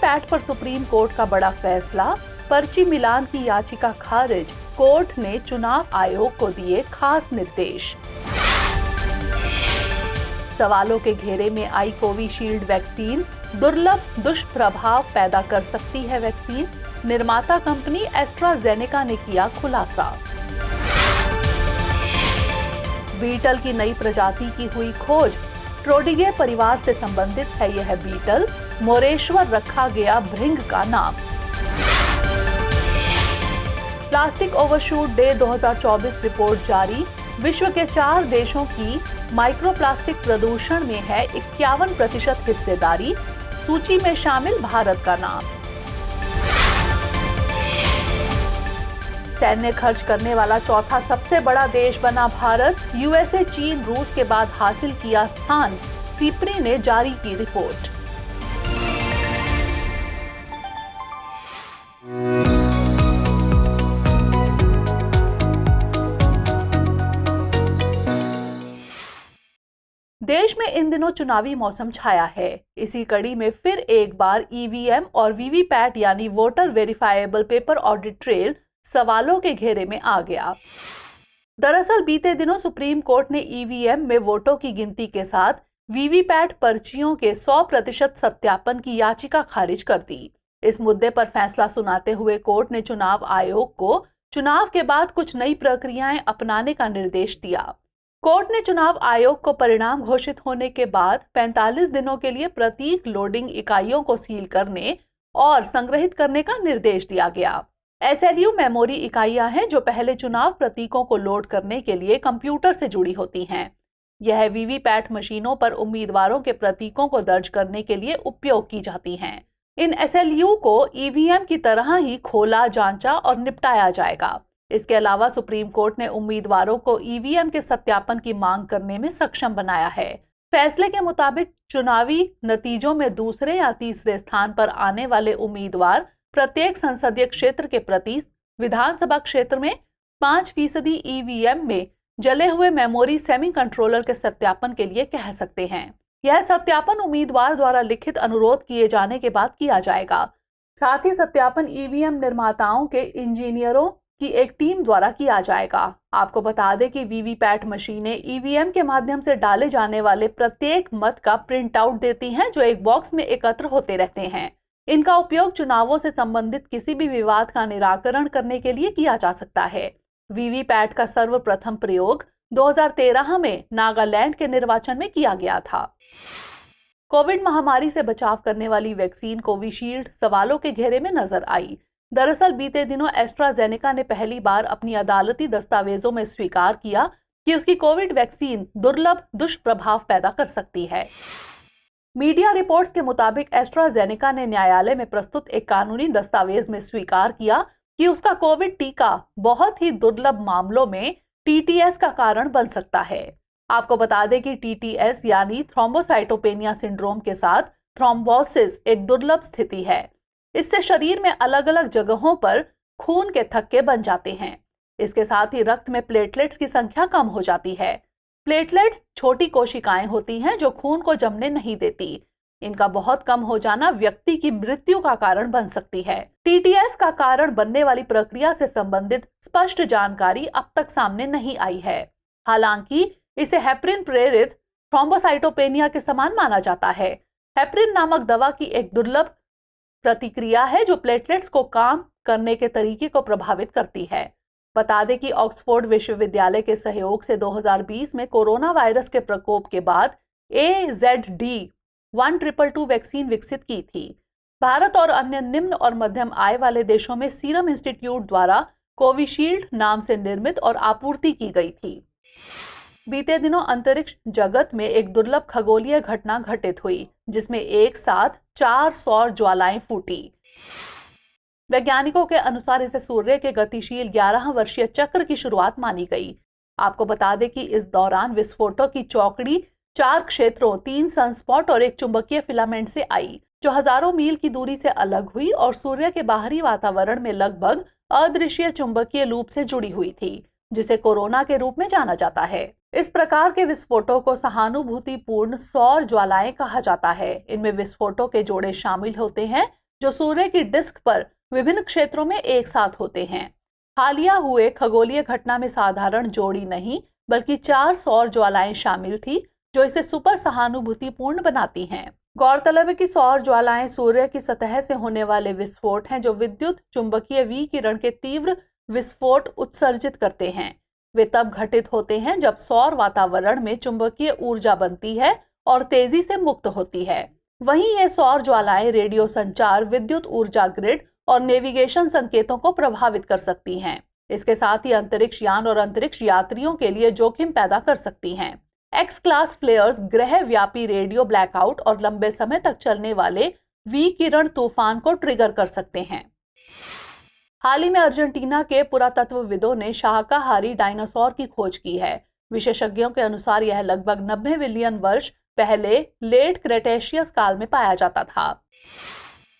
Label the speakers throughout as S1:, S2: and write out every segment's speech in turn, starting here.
S1: VVPAT पर supreme court का बड़ा फैसला, पर्ची मिलान की याचिका खारिज, कोर्ट ने चुनाव आयोग को दिए खास निर्देश। सवालों के घेरे में आई कोविशील्ड वैक्सीन, दुर्लभ दुष्प्रभाव पैदा कर सकती है वैक्सीन, निर्माता कंपनी एस्ट्राजेनेका ने किया खुलासा। बीटल की नई प्रजाति की हुई खोज, ट्रोडिगे परिवार से संबंधित है यह बीटल, मोरेश्वर रखा गया भृंग का नाम। प्लास्टिक ओवरशूट डे 2024 रिपोर्ट जारी, विश्व के 4 देशों की माइक्रोप्लास्टिक प्रदूषण में है 51% हिस्सेदारी, सूची में शामिल भारत का नाम। सैन्य खर्च करने वाला चौथा सबसे बड़ा देश बना भारत, यूएसए, चीन, रूस के बाद हासिल किया स्थान, सीप्री ने जारी की रिपोर्ट। देश में इन दिनों चुनावी मौसम छाया है। इसी कड़ी में फिर एक बार ईवीएम और वीवीपैट यानी वोटर वेरिफाइएबल पेपर ऑडिट ट्रेल सवालों के घेरे में आ गया। दरअसल बीते दिनों सुप्रीम कोर्ट ने ईवीएम में वोटों की गिनती के साथ वीवीपैट पर्चियों के 100% सत्यापन की याचिका खारिज कर दी। इस मुद्दे पर फैसला सुनाते हुए कोर्ट ने चुनाव आयोग को चुनाव के बाद कुछ नई प्रक्रियाएं अपनाने का निर्देश दिया। कोर्ट ने चुनाव आयोग को परिणाम घोषित होने के बाद 45 दिनों के लिए प्रतीक लोडिंग इकाइयों को सील करने और संग्रहित करने का निर्देश दिया गया। एसएलयू मेमोरी इकाइयां हैं जो पहले चुनाव प्रतीकों को लोड करने के लिए कंप्यूटर से जुड़ी होती हैं। यह वीवीपैट मशीनों पर उम्मीदवारों के प्रतीकों को दर्ज करने के लिए उपयोग की जाती हैं। इन एसएलयू को ईवीएम की तरह ही खोला, जांचा और निपटाया जाएगा। इसके अलावा सुप्रीम कोर्ट ने उम्मीदवारों को ईवीएम के सत्यापन की मांग करने में सक्षम बनाया है। फैसले के मुताबिक चुनावी नतीजों में दूसरे या तीसरे स्थान पर आने वाले उम्मीदवार प्रत्येक संसदीय क्षेत्र के प्रति विधानसभा क्षेत्र में 5% ईवीएम में जले हुए मेमोरी सेमी कंट्रोलर के सत्यापन के लिए कह सकते हैं। यह सत्यापन उम्मीदवार द्वारा लिखित अनुरोध किए जाने के बाद किया जाएगा। साथ ही सत्यापन ईवीएम निर्माताओं के इंजीनियरों की एक टीम द्वारा किया जाएगा। आपको बता दें कि वीवीपैट मशीनें ईवीएम के माध्यम से डाले जाने वाले प्रत्येक मत का प्रिंट आउट देती हैं, जो एक बॉक्स में एकत्र होते रहते हैं। इनका उपयोग चुनावों से संबंधित किसी भी विवाद का निराकरण करने के लिए किया जा सकता है। वीवीपैट का सर्वप्रथम प्रयोग 2013 में नागालैंड के निर्वाचन में किया गया था। कोविड महामारी से बचाव करने वाली वैक्सीन कोविशील्ड सवालों के घेरे में नजर आई। दरअसल बीते दिनों एस्ट्राजेनेका ने पहली बार अपनी अदालती दस्तावेजों में स्वीकार किया कि उसकी कोविड वैक्सीन दुर्लभ दुष्प्रभाव पैदा कर सकती है। मीडिया रिपोर्ट्स के मुताबिक एस्ट्राजेनेका ने न्यायालय में प्रस्तुत एक कानूनी दस्तावेज में स्वीकार किया कि उसका कोविड टीका बहुत ही दुर्लभ मामलों में टीटीएस का कारण बन सकता है। आपको बता दें कि टीटीएस यानी थ्रोम्बोसाइटोपेनिया सिंड्रोम के साथ थ्रोम्बोसिस एक दुर्लभ स्थिति है। इससे शरीर में अलग अलग जगहों पर खून के थक्के बन जाते हैं। इसके साथ ही रक्त में प्लेटलेट्स की संख्या कम हो जाती है। प्लेटलेट्स छोटी कोशिकाएं होती हैं जो खून को जमने नहीं देती। इनका बहुत कम हो जाना व्यक्ति की मृत्यु का कारण बन सकती है। टीटीएस का कारण बनने वाली प्रक्रिया से संबंधित स्पष्ट जानकारी अब तक सामने नहीं आई है। हालांकि इसे हेपरिन प्रेरित थ्रोम्बोसाइटोपेनिया के समान माना जाता है। हेपरिन नामक दवा की एक दुर्लभ प्रतिक्रिया है जो प्लेटलेट्स को काम करने के तरीके को प्रभावित करती है। बता दें कि ऑक्सफोर्ड विश्वविद्यालय के सहयोग से 2020 में कोरोना वायरस के प्रकोप के बाद AZD1222 वैक्सीन विकसित की थी। भारत और अन्य निम्न और मध्यम आय वाले देशों में सीरम इंस्टीट्यूट द्वारा कोविशील्ड नाम से निर्मित और आपूर्ति की गई थी। बीते दिनों अंतरिक्ष जगत में एक दुर्लभ खगोलीय घटना घटित हुई, जिसमें एक साथ 4 सौर ज्वालाएं फूटी। वैज्ञानिकों के अनुसार इसे सूर्य के गतिशील 11 वर्षीय चक्र की शुरुआत मानी गई। आपको बता दें कि इस दौरान विस्फोटों की चौकड़ी 4 क्षेत्रों, 3 सनस्पॉट और एक चुंबकीय फिलामेंट से आई, जो हजारों मील की दूरी से अलग हुई और सूर्य के बाहरी वातावरण में लगभग अदृश्य चुंबकीय लूप से जुड़ी हुई थी, जिसे कोरोना के रूप में जाना जाता है। इस प्रकार के विस्फोटों को सहानुभूतिपूर्ण सौर ज्वालाएं कहा जाता है। इनमें विस्फोटों के जोड़े शामिल होते हैं जो सूर्य की डिस्क पर विभिन्न क्षेत्रों में एक साथ होते हैं। हालिया हुए खगोलीय घटना में साधारण जोड़ी नहीं बल्कि 4 सौर ज्वालाएं शामिल थी, जो इसे सुपर सहानुभूतिपूर्ण बनाती हैं। गौरतलब है कि सौर ज्वालाएं सूर्य की सतह से होने वाले विस्फोट हैं, जो विद्युत चुंबकीय विकिरण के तीव्र विस्फोट उत्सर्जित करते हैं। वे तब घटित होते हैं जब सौर वातावरण में चुंबकीय ऊर्जा बनती है और तेजी से मुक्त होती है। वहीं ये सौर ज्वालाएं रेडियो संचार, विद्युत ऊर्जा ग्रिड और नेविगेशन संकेतों को प्रभावित कर सकती हैं। इसके साथ ही अंतरिक्ष यान और अंतरिक्ष यात्रियों के लिए जोखिम पैदा कर सकती हैं। एक्स क्लास फ्लेयर्स ग्रह व्यापी रेडियो ब्लैकआउट और लंबे समय तक चलने वाले विकिरण तूफान को ट्रिगर कर सकते हैं। हाल ही में अर्जेंटीना के पुरातत्वविदों ने शाकाहारी डायनासोर की खोज की है। विशेषज्ञों के अनुसार यह लगभग 90 मिलियन वर्ष पहले लेट क्रेटेशियस काल में पाया जाता था।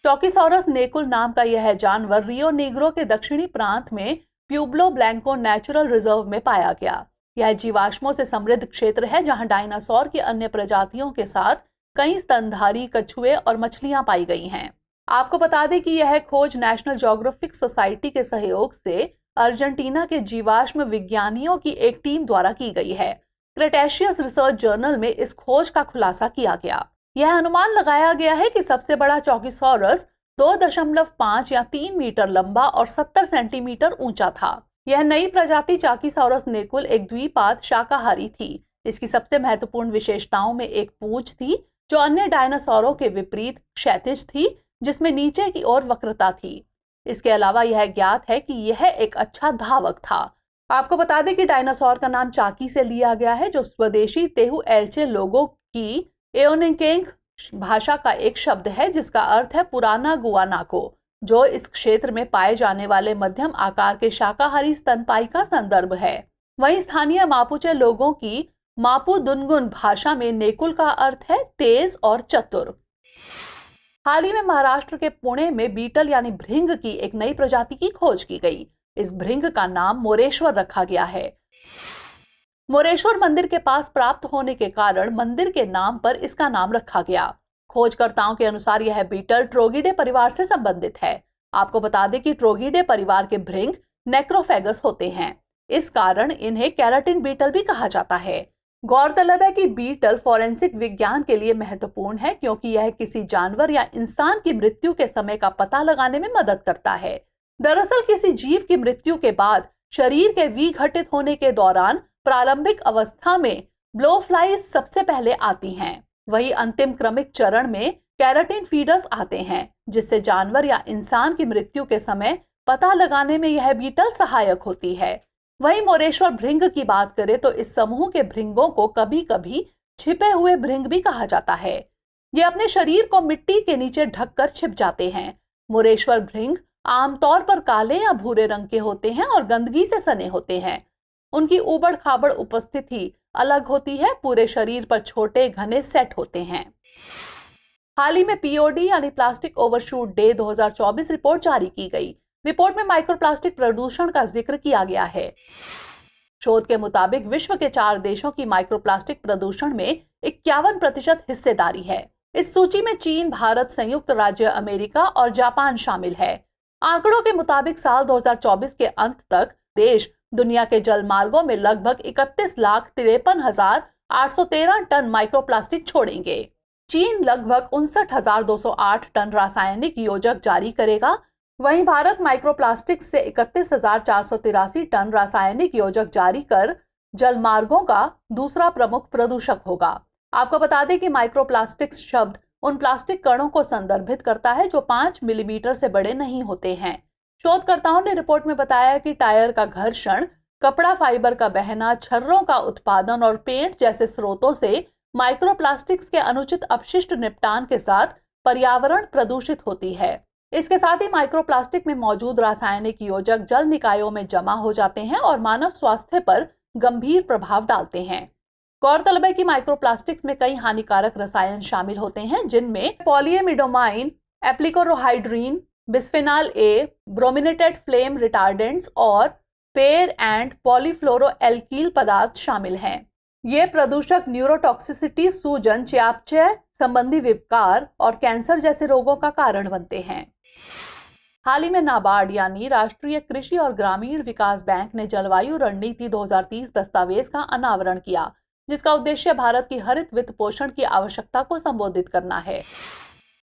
S1: चौकीसॉरस नेकुल नाम का यह जानवर रियो नीग्रो के दक्षिणी प्रांत में प्यूब्लो ब्लैंको नेचुरल रिजर्व में पाया गया। यह जीवाश्मों से समृद्ध क्षेत्र है जहां डायनासोर की अन्य प्रजातियों के साथ कई स्तनधारी कछुए और मछलियां पाई गई हैं। आपको बता दें कि यह खोज नेशनल ज्योग्राफिक सोसाइटी के सहयोग से अर्जेंटीना के जीवाश्म विज्ञानियों की एक टीम द्वारा की गई है। क्रेटेशियस रिसर्च जर्नल में इस खोज का खुलासा किया गया। यह अनुमान लगाया गया है कि सबसे बड़ा चौकीसॉरस 2.5 या 3 मीटर लंबा और 70 सेंटीमीटर ऊंचा था। यह नई प्रजाति चाकीसॉरस नेकुल एक द्विपाद शाकाहारी थी। इसकी सबसे महत्वपूर्ण विशेषताओं में एक पूंछ थी, जो अन्य डायनासोरों के विपरीत क्षैतिज थी, जिसमें नीचे की ओर वक्रता थी। इसके अलावा यह ज्ञात है कि यह एक अच्छा धावक था। आपको बता दें कि डायनासोर का नाम चाकी से लिया गया है, जो स्वदेशी तेहु एल्चे लोगों की एओनिकेंग भाषा का एक शब्द है, जिसका अर्थ है पुराना गुआनाको, जो इस क्षेत्र में पाए जाने वाले मध्यम आकार के शाकाहारी स्तनपायी का संदर्भ है। वहीं स्थानीय मापुचे लोगों की मापुदुनगुन भाषा में नेकुल का अर्थ है तेज और चतुर। हाल ही में महाराष्ट्र के पुणे में बीटल यानी भृंग की एक नई प्रजाति की खोज की गई। इस भृंग का नाम मोरेश्वर रखा गया है। मोरेश्वर मंदिर के पास प्राप्त होने के कारण मंदिर के नाम पर इसका नाम रखा गया। खोजकर्ताओं के अनुसार यह बीटल ट्रोगिडे परिवार से संबंधित है। आपको बता दें कि ट्रोगिडे परिवार के भृंग नेक्रोफेगस होते हैं। इस कारण इन्हें केराटिन बीटल भी कहा जाता है। गौरतलब है कि बीटल फोरेंसिक विज्ञान के लिए महत्वपूर्ण है, क्योंकि यह किसी जानवर या इंसान की मृत्यु के समय का पता लगाने में मदद करता है। दरअसल किसी जीव की मृत्यु के बाद शरीर के विघटित होने के दौरान प्रारंभिक अवस्था में ब्लोफ्लाइज सबसे पहले आती हैं। वही अंतिम क्रमिक चरण में केराटिन फीडर्स आते हैं, जिससे जानवर या इंसान की मृत्यु के समय पता लगाने में यह बीटल सहायक होती है। वहीं मोरेश्वर भृंग की बात करें तो इस समूह के भृंगों को कभी कभी छिपे हुए भृंग भी कहा जाता है। ये अपने शरीर को मिट्टी के नीचे ढककर छिप जाते हैं। मोरेश्वर भृंग आमतौर पर काले या भूरे रंग के होते हैं और गंदगी से सने होते हैं। उनकी उबड़ खाबड़ उपस्थिति अलग होती है। पूरे शरीर पर छोटे घने सेट होते हैं। हाल ही में पीओडी यानी प्लास्टिक ओवरशूट डे 2024 रिपोर्ट जारी की गई। रिपोर्ट में माइक्रोप्लास्टिक प्रदूषण का जिक्र किया गया है। शोध के मुताबिक विश्व के 4 देशों की माइक्रोप्लास्टिक प्रदूषण में 51% हिस्सेदारी है। इस सूची में चीन, भारत, संयुक्त राज्य अमेरिका और जापान शामिल है। आंकड़ों के मुताबिक साल 2024 के अंत तक देश दुनिया के जलमार्गों में लगभग 31,53,813 टन माइक्रोप्लास्टिक छोड़ेंगे। चीन लगभग 59,208 टन रासायनिक योजक जारी करेगा। वहीं भारत माइक्रोप्लास्टिक से 31,483 टन रासायनिक योजक जारी कर जलमार्गों का दूसरा प्रमुख प्रदूषक होगा। आपको बता दें कि माइक्रोप्लास्टिक्स शब्द उन प्लास्टिक कणों को संदर्भित करता है जो 5 मिलीमीटर से बड़े नहीं होते हैं। शोधकर्ताओं ने रिपोर्ट में बताया कि टायर का घर्षण, कपड़ा फाइबर का बहना, छर्रों का उत्पादन और पेंट जैसे स्रोतों से माइक्रोप्लास्टिक्स के अनुचित अपशिष्ट निपटान के साथ पर्यावरण प्रदूषित होती है। इसके साथ ही माइक्रोप्लास्टिक में मौजूद रासायनिक योजक जल निकायों में जमा हो जाते हैं और मानव स्वास्थ्य पर गंभीर प्रभाव डालते हैं। गौरतलब है कि माइक्रोप्लास्टिक्स में कई हानिकारक रसायन शामिल होते हैं, जिनमें polyamidoamine, epichlorohydrin, bisphenol A, brominated flame retardants और पेर एंड पॉलीफ्लोरोएल्कील पदार्थ शामिल हैं। ये प्रदूषक न्यूरोटॉक्सिसिटी, सूजन, चयापचय संबंधी विकार और कैंसर जैसे रोगों का कारण बनते हैं। हाल ही में नाबार्ड यानी राष्ट्रीय कृषि और ग्रामीण विकास बैंक ने जलवायु रणनीति 2030 दस्तावेज का अनावरण किया, जिसका उद्देश्य भारत की हरित वित्त पोषण की आवश्यकता को संबोधित करना है।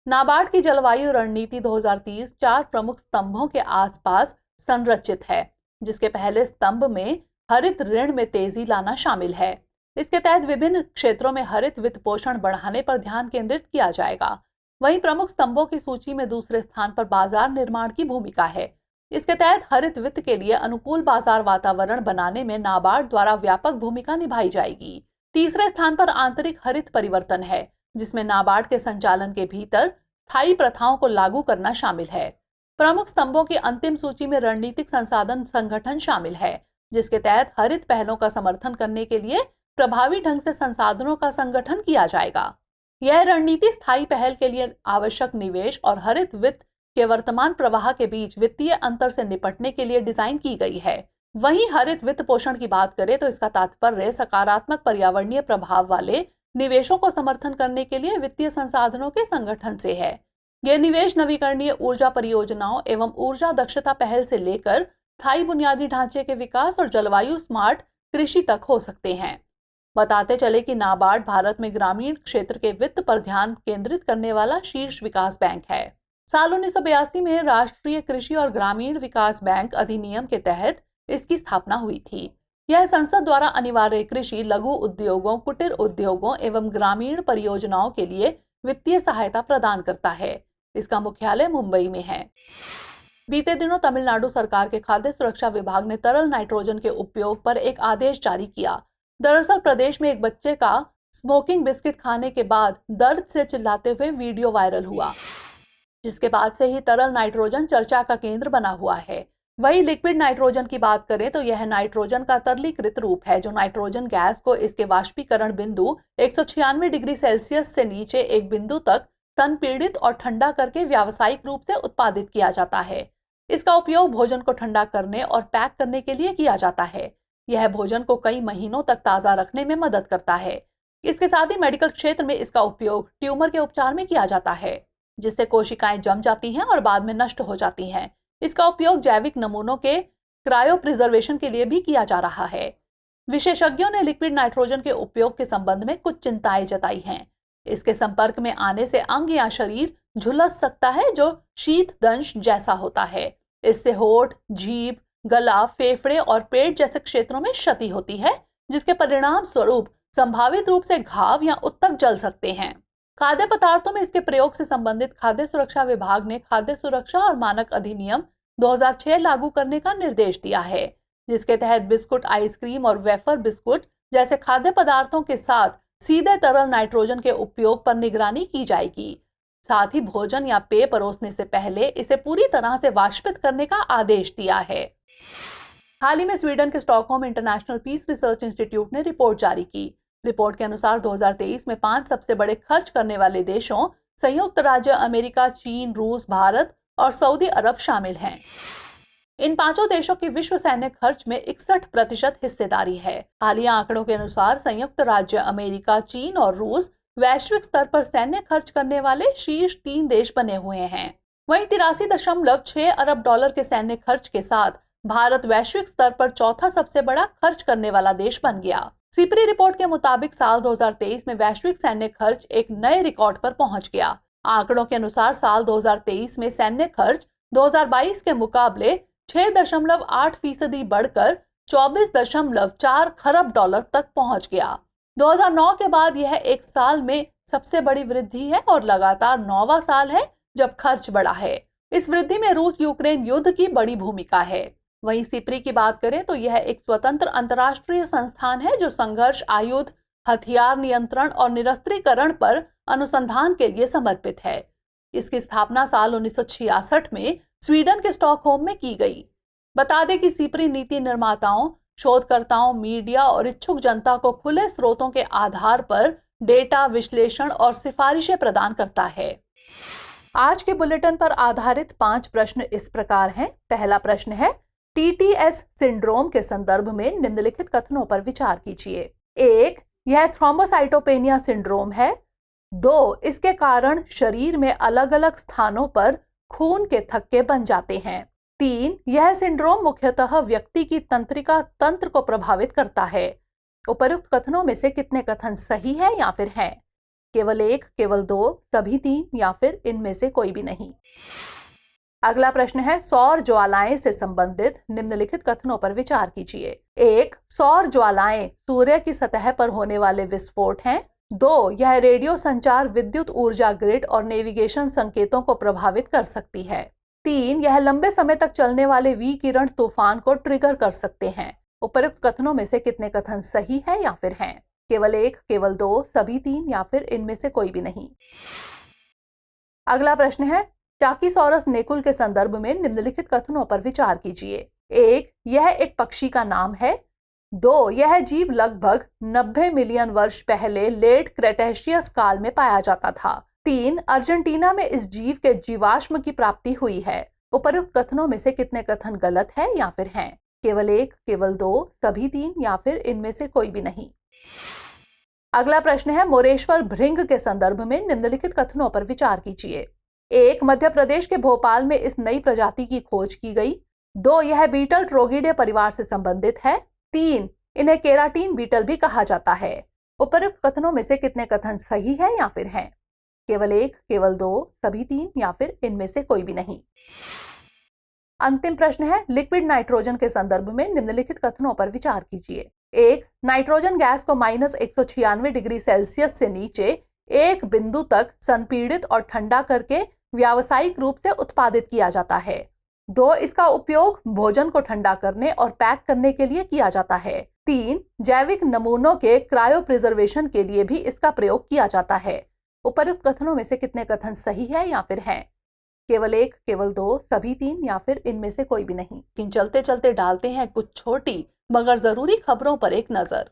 S1: नाबार्ड की जलवायु रणनीति 2030 4 प्रमुख स्तंभों के आसपास संरचित है, जिसके पहले स्तंभ में हरित ऋण में तेजी लाना शामिल है। इसके तहत विभिन्न क्षेत्रों में हरित वित्त पोषण बढ़ाने पर ध्यान केंद्रित किया जाएगा। वहीं प्रमुख स्तंभों की सूची में दूसरे स्थान पर बाजार निर्माण की भूमिका है। इसके तहत हरित वित्त के लिए अनुकूल बाजार वातावरण बनाने में नाबार्ड द्वारा व्यापक भूमिका निभाई जाएगी। तीसरे स्थान पर आंतरिक हरित परिवर्तन है, जिसमें नाबार्ड के संचालन के भीतर स्थायी प्रथाओं को लागू करना शामिल है। प्रमुख स्तंभों की अंतिम सूची में रणनीतिक संसाधन संगठन शामिल है, जिसके तहत हरित पहलों का समर्थन करने के लिए प्रभावी ढंग से संसाधनों का संगठन किया जाएगा। यह रणनीति स्थायी पहल के लिए आवश्यक निवेश और हरित वित्त के वर्तमान प्रवाह के बीच वित्तीय अंतर से निपटने के लिए डिजाइन की गई है। वहीं हरित वित्त पोषण की बात करें तो इसका तात्पर्य सकारात्मक पर्यावरणीय प्रभाव वाले निवेशों को समर्थन करने के लिए वित्तीय संसाधनों के संगठन से है। ये निवेश नवीकरणीय ऊर्जा परियोजनाओं एवं ऊर्जा दक्षता पहल से लेकर स्थायी बुनियादी ढांचे के विकास और जलवायु स्मार्ट कृषि तक हो सकते हैं। बताते चले कि नाबार्ड भारत में ग्रामीण क्षेत्र के वित्त पर ध्यान केंद्रित करने वाला शीर्ष विकास बैंक है। साल 1982 में राष्ट्रीय कृषि और ग्रामीण विकास बैंक अधिनियम के तहत इसकी स्थापना हुई थी। यह संसद द्वारा अनिवार्य कृषि, लघु उद्योगों, कुटीर उद्योगों एवं ग्रामीण परियोजनाओं के लिए वित्तीय सहायता प्रदान करता है। इसका मुख्यालय मुंबई में है। बीते दिनों तमिलनाडु सरकार के खाद्य सुरक्षा विभाग ने तरल नाइट्रोजन के उपयोग पर एक आदेश जारी किया। दरअसल प्रदेश में एक बच्चे का स्मोकिंग बिस्किट खाने के बाद दर्द से चिल्लाते हुए वीडियो वायरल हुआ, जिसके बाद से ही तरल नाइट्रोजन चर्चा का केंद्र बना हुआ है। वही लिक्विड नाइट्रोजन की बात करें तो यह नाइट्रोजन का तरलीकृत रूप है, जो नाइट्रोजन गैस को इसके वाष्पीकरण बिंदु 196 डिग्री सेल्सियस से नीचे एक बिंदु तक संपीड़ित और ठंडा करके व्यावसायिक रूप से उत्पादित किया जाता है। इसका उपयोग भोजन को ठंडा करने और पैक करने के लिए किया जाता है। यह भोजन को कई महीनों तक ताज़ा रखने में मदद करता है। इसके साथ ही मेडिकल क्षेत्र में इसका उपयोग ट्यूमर के उपचार में किया जाता है, जिससे कोशिकाएं जम जाती हैं और बाद में नष्ट हो जाती हैं। इसका उपयोग जैविक नमूनों के क्रायो प्रिजर्वेशन के लिए भी किया जा रहा है। विशेषज्ञों ने लिक्विड नाइट्रोजन के उपयोग के संबंध में कुछ चिंताएं जताई हैं। इसके संपर्क में आने से अंग या शरीर झुलस सकता है, जो शीत दंश जैसा होता है। इससे होठ, जीभ, गला, फेफड़े और पेट जैसे क्षेत्रों में क्षति होती है, जिसके परिणाम स्वरूप संभावित रूप से घाव या उत्तक जल सकते हैं। खाद्य पदार्थों में इसके प्रयोग से संबंधित खाद्य सुरक्षा विभाग ने खाद्य सुरक्षा और मानक अधिनियम 2006 लागू करने का निर्देश दिया है, जिसके तहत बिस्कुट, आइसक्रीम और वेफर बिस्कुट जैसे खाद्य पदार्थों के साथ सीधे तरल नाइट्रोजन के उपयोग पर निगरानी की जाएगी। साथ ही भोजन या पेय परोसने से पहले इसे पूरी तरह से वाष्पित करने का आदेश दिया है। हाल ही में स्वीडन के Stockholm International Peace Research Institute ने रिपोर्ट जारी की। रिपोर्ट के अनुसार 2023 में 5 सबसे बड़े खर्च करने वाले देशों संयुक्त राज्य अमेरिका, चीन, रूस, भारत और सऊदी अरब शामिल हैं। इन पांचों देशों की विश्व सैन्य खर्च में 61% हिस्सेदारी है। हालिया आंकड़ों के अनुसार संयुक्त राज्य अमेरिका, चीन और रूस वैश्विक स्तर पर सैन्य खर्च करने वाले शीर्ष 3 देश बने हुए हैं। वहीं 83.6 अरब डॉलर के सैन्य खर्च के साथ भारत वैश्विक स्तर पर चौथा सबसे बड़ा खर्च करने वाला देश बन गया। सिपरी रिपोर्ट के मुताबिक साल 2023 में वैश्विक सैन्य खर्च एक नए रिकॉर्ड पर पहुंच गया। आंकड़ों के अनुसार साल 2023 में सैन्य खर्च 2022 के मुकाबले 6.8% बढ़कर 24.4 खरब डॉलर तक पहुंच गया। 2009 के बाद यह एक साल में सबसे बड़ी वृद्धि है और लगातार 9वां साल है जब खर्च बढ़ा है। इस वृद्धि में रूस यूक्रेन युद्ध की बड़ी भूमिका है। वहीं सिपरी की बात करें तो यह एक स्वतंत्र अंतर्राष्ट्रीय संस्थान है जो संघर्ष, आयुध, हथियार नियंत्रण और निरस्त्रीकरण पर अनुसंधान के लिए समर्पित है। इसकी स्थापना साल 1966 में स्वीडन के स्टॉकहोम में की गई। बता दें कि सिपरी नीति निर्माताओं, शोधकर्ताओं, मीडिया और इच्छुक जनता को खुले स्रोतों के आधार पर डेटा विश्लेषण और सिफारिशें प्रदान करता है। आज के बुलेटिन पर आधारित 5 प्रश्न इस प्रकार हैं। पहला प्रश्न है, TTS सिंड्रोम के संदर्भ में निम्नलिखित कथनों पर विचार कीजिए। 1. यह थ्रोम्बोसाइटोपेनिया सिंड्रोम है। 2. इसके कारण शरीर में अलग अलग स्थानों पर खून के थक्के बन जाते हैं। 3. यह सिंड्रोम मुख्यतः व्यक्ति की तंत्रिका तंत्र को प्रभावित करता है। उपयुक्त कथनों में से कितने कथन सही है या फिर हैं? केवल 1, केवल 2, सभी 3 या फिर इनमें से कोई भी नहीं। अगला प्रश्न है, सौर ज्वालाएं से संबंधित निम्नलिखित कथनों पर विचार कीजिए। 1. सौर ज्वालाएं सूर्य की सतह पर होने वाले विस्फोट हैं। 2. यह रेडियो संचार, विद्युत ऊर्जा ग्रिड और नेविगेशन संकेतों को प्रभावित कर सकती है। 3. यह लंबे समय तक चलने वाले विकिरण तूफान को ट्रिगर कर सकते हैं। उपयुक्त कथनों में से कितने कथन सही है या फिर हैं? केवल 1, केवल 2, सभी 3 या फिर इनमें से कोई भी नहीं। अगला प्रश्न है, टाकीसॉरस नेकुल के संदर्भ में निम्नलिखित कथनों पर विचार कीजिए। 1. यह एक पक्षी का नाम है। 2. यह जीव लगभग 90 मिलियन वर्ष पहले लेट क्रेटेशियस काल में पाया जाता था। 3. अर्जेंटीना में इस जीव के जीवाश्म की प्राप्ति हुई है। उपयुक्त कथनों में से कितने कथन गलत है या फिर हैं? केवल 1, केवल 2, सभी 3 या फिर इनमें से कोई भी नहीं। अगला प्रश्न है, मोरेश्वर भृंग के संदर्भ में निम्नलिखित कथनों पर विचार कीजिए। 1. मध्य प्रदेश के भोपाल में इस नई प्रजाति की खोज की गई। 2. यह बीटल ट्रोगिडे परिवार से संबंधित है। 3. इन्हें केराटीन बीटल भी कहा जाता है। उपयुक्त कथनों में से कितने कथन सही है या फिर हैं? केवल 1, केवल 2, सभी 3 या फिर इनमें से कोई भी नहीं। अंतिम प्रश्न है, लिक्विड नाइट्रोजन के संदर्भ में निम्नलिखित कथनों पर विचार कीजिए। 1. नाइट्रोजन गैस को -196 डिग्री सेल्सियस से नीचे एक बिंदु तक संपीड़ित और ठंडा करके व्यावसायिक रूप से उत्पादित किया जाता है। 2. इसका उपयोग भोजन को ठंडा करने और पैक करने के लिए किया जाता है। 3. जैविक नमूनों के क्रायो प्रिजर्वेशन के लिए भी इसका प्रयोग किया जाता है। उपयुक्त कथनों में से कितने कथन सही है या फिर हैं? केवल 1, केवल 2, सभी 3 या फिर इनमें से कोई भी नहीं। इन चलते चलते डालते हैं कुछ छोटी मगर जरूरी खबरों पर एक नजर।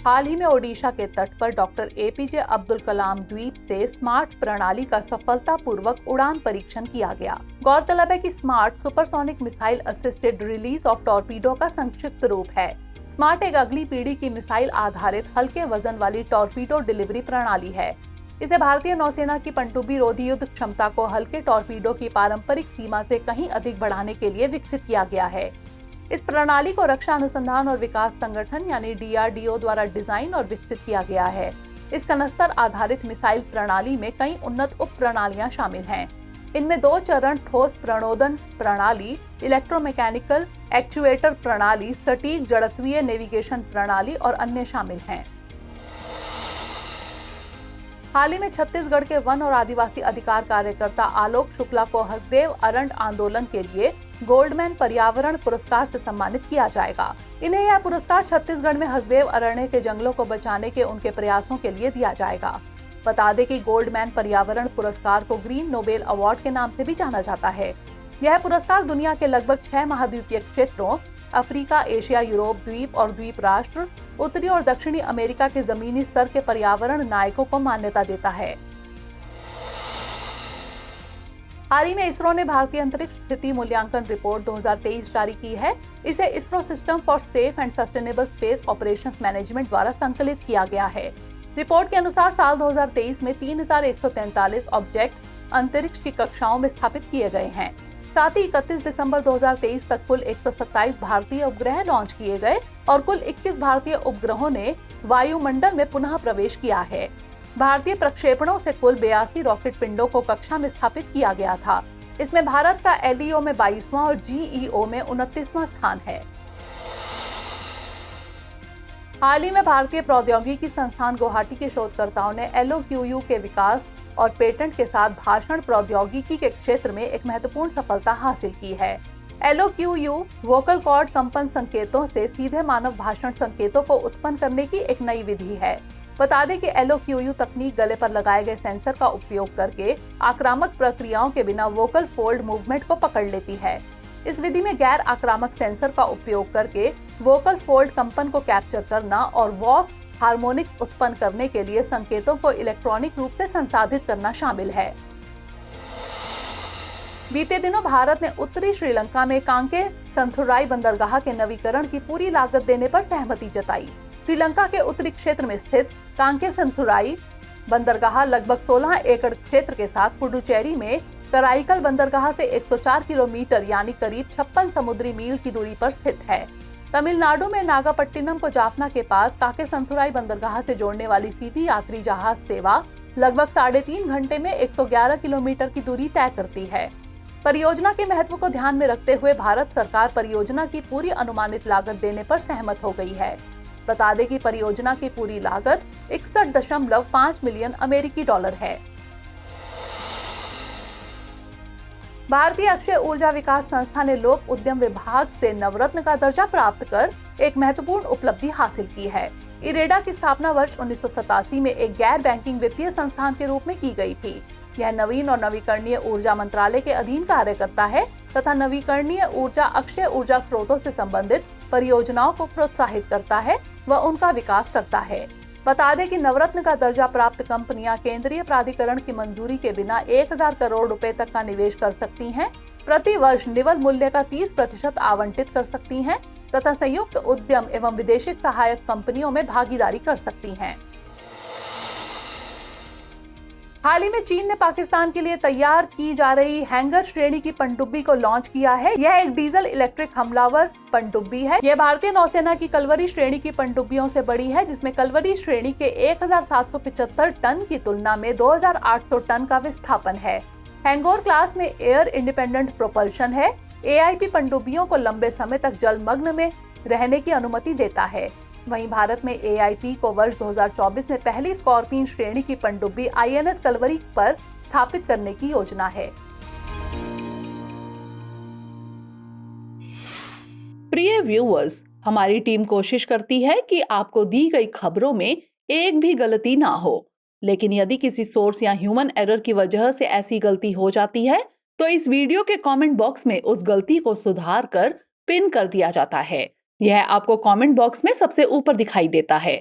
S1: हाल ही में ओडिशा के तट पर डॉक्टर एपीजे अब्दुल कलाम द्वीप से स्मार्ट प्रणाली का सफलतापूर्वक उड़ान परीक्षण किया गया। गौरतलब है कि smart supersonic missile assisted release of torpedo का संक्षिप्त रूप है। स्मार्ट एक अगली पीढ़ी की मिसाइल आधारित हल्के वजन वाली टॉर्पीडो डिलीवरी प्रणाली है। इसे भारतीय नौसेना की पनडुब्बी रोधी युद्ध क्षमता को हल्के टॉर्पीडो की पारंपरिक सीमा से कहीं अधिक बढ़ाने के लिए विकसित किया गया है। इस प्रणाली को रक्षा अनुसंधान और विकास संगठन यानी DRDO द्वारा डिजाइन और विकसित किया गया है। इस कनस्तर आधारित मिसाइल प्रणाली में कई उन्नत उप प्रणालियां शामिल हैं। इनमें 2 चरण ठोस प्रणोदन प्रणाली, इलेक्ट्रोमैकेनिकल एक्चुएटर प्रणाली, सटीक जड़त्वीय नेविगेशन प्रणाली और अन्य शामिल हैं। हाल ही में छत्तीसगढ़ के वन और आदिवासी अधिकार कार्यकर्ता आलोक शुक्ला को हसदेव अरंड आंदोलन के लिए गोल्डमैन पर्यावरण पुरस्कार से सम्मानित किया जाएगा। इन्हें यह पुरस्कार छत्तीसगढ़ में हसदेव अरण्य के जंगलों को बचाने के उनके प्रयासों के लिए दिया जाएगा। बता दें कि गोल्डमैन पर्यावरण पुरस्कार को ग्रीन नोबेल अवार्ड के नाम से भी जाना जाता है। यह पुरस्कार दुनिया के लगभग 6 महाद्वीपीय क्षेत्रों अफ्रीका, एशिया, यूरोप द्वीप और द्वीप राष्ट्र, उत्तरी और दक्षिणी अमेरिका के जमीनी स्तर के पर्यावरण नायकों को मान्यता देता है। हाल ही में इसरो ने भारतीय अंतरिक्ष स्थिति मूल्यांकन रिपोर्ट 2023 जारी की है। इसे ISRO system for safe and sustainable space operations management द्वारा संकलित किया गया है। रिपोर्ट के अनुसार साल 2023 में 3143 ऑब्जेक्ट अंतरिक्ष की कक्षाओं में स्थापित किए गए हैं। साथ ही 31 दिसंबर 2023 तक कुल 127 भारतीय उपग्रह लॉन्च किए गए और कुल 21 भारतीय उपग्रहों ने वायुमंडल में पुनः प्रवेश किया है। भारतीय प्रक्षेपणों से कुल 82 रॉकेट पिंडों को कक्षा में स्थापित किया गया था। इसमें भारत का LEO में 22वां और GEO में 29वां स्थान है। हाल ही में भारतीय प्रौद्योगिकी संस्थान गुवाहाटी के शोधकर्ताओं ने LOQU के विकास और पेटेंट के साथ भाषण प्रौद्योगिकी के क्षेत्र में एक महत्वपूर्ण सफलता हासिल की है। LOQU वोकल कॉर्ड कंपन संकेतों से सीधे मानव भाषण संकेतों को उत्पन्न करने की एक नई विधि है। बता दें कि LOQU तकनीक गले पर लगाए गए सेंसर का उपयोग करके आक्रामक प्रक्रियाओं के बिना वोकल फोल्ड मूवमेंट को पकड़ लेती है। इस विधि में गैर आक्रामक सेंसर का उपयोग करके वोकल फोल्ड कंपन को कैप्चर करना और वॉक हार्मोनिक्स उत्पन्न करने के लिए संकेतों को इलेक्ट्रॉनिक रूप से संसाधित करना शामिल है। बीते दिनों भारत ने उत्तरी श्रीलंका में कांके संथुराई बंदरगाह के नवीकरण की पूरी लागत देने पर सहमति जताई। श्रीलंका के उत्तरी क्षेत्र में स्थित कांके संथुराई बंदरगाह लगभग 16 एकड़ क्षेत्र के साथ पुडुचेरी में कराईकल बंदरगाह से 104 किलोमीटर यानी करीब 56 समुद्री मील की दूरी पर स्थित है। तमिलनाडु में नागापट्टिनम को जाफना के पास काके संथुराई बंदरगाह से जोड़ने वाली सीधी यात्री जहाज सेवा लगभग 3.5 घंटे में 111 किलोमीटर की दूरी तय करती है। परियोजना के महत्व को ध्यान में रखते हुए भारत सरकार परियोजना की पूरी अनुमानित लागत देने पर सहमत हो गई है। बता दें कि परियोजना की पूरी लागत 61.5 मिलियन अमेरिकी डॉलर है। भारतीय अक्षय ऊर्जा विकास संस्था ने लोक उद्यम विभाग से नवरत्न का दर्जा प्राप्त कर एक महत्वपूर्ण उपलब्धि हासिल की है। इरेडा की स्थापना वर्ष 1987 में एक गैर बैंकिंग वित्तीय संस्थान के रूप में की गई थी। यह नवीन और नवीकरणीय ऊर्जा मंत्रालय के अधीन कार्य करता है तथा नवीकरणीय ऊर्जा अक्षय ऊर्जा स्रोतों से संबंधित परियोजनाओं को प्रोत्साहित करता है व उनका विकास करता है। बता दें कि नवरत्न का दर्जा प्राप्त कंपनियां केंद्रीय प्राधिकरण की मंजूरी के बिना 1000 करोड़ रुपए तक का निवेश कर सकती हैं, प्रति वर्ष निवल मूल्य का 30% आवंटित कर सकती हैं तथा संयुक्त उद्यम एवं विदेशी सहायक कंपनियों में भागीदारी कर सकती हैं। हाल ही में चीन ने पाकिस्तान के लिए तैयार की जा रही हैंगर श्रेणी की पनडुब्बी को लॉन्च किया है। यह एक डीजल इलेक्ट्रिक हमलावर पनडुब्बी है। यह भारतीय नौसेना की कलवरी श्रेणी की पनडुब्बियों से बड़ी है, जिसमें कलवरी श्रेणी के 1775 टन की तुलना में 2800 टन का विस्थापन है। हैंगोर क्लास में एयर इंडिपेंडेंट प्रोपल्शन है। AIP पनडुब्बियों को लंबे समय तक जलमग्न में रहने की अनुमति देता है। वहीं भारत में AIP को वर्ष 2024 में पहली स्कॉर्पियन श्रेणी की पनडुब्बी INS कलवरी पर स्थापित करने की योजना है। प्रिय व्यूअर्स, हमारी टीम कोशिश करती है कि आपको दी गई खबरों में एक भी गलती ना हो, लेकिन यदि किसी सोर्स या ह्यूमन एरर की वजह से ऐसी गलती हो जाती है तो इस वीडियो के कमेंट बॉक्स में उस गलती को सुधार कर पिन कर दिया जाता है। यह आपको कमेंट बॉक्स में सबसे ऊपर दिखाई देता है।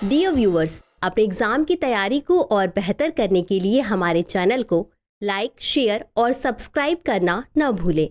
S2: डियर व्यूअर्स, अपने एग्जाम की तैयारी को और बेहतर करने के लिए हमारे चैनल को लाइक, शेयर और सब्सक्राइब करना न भूलें।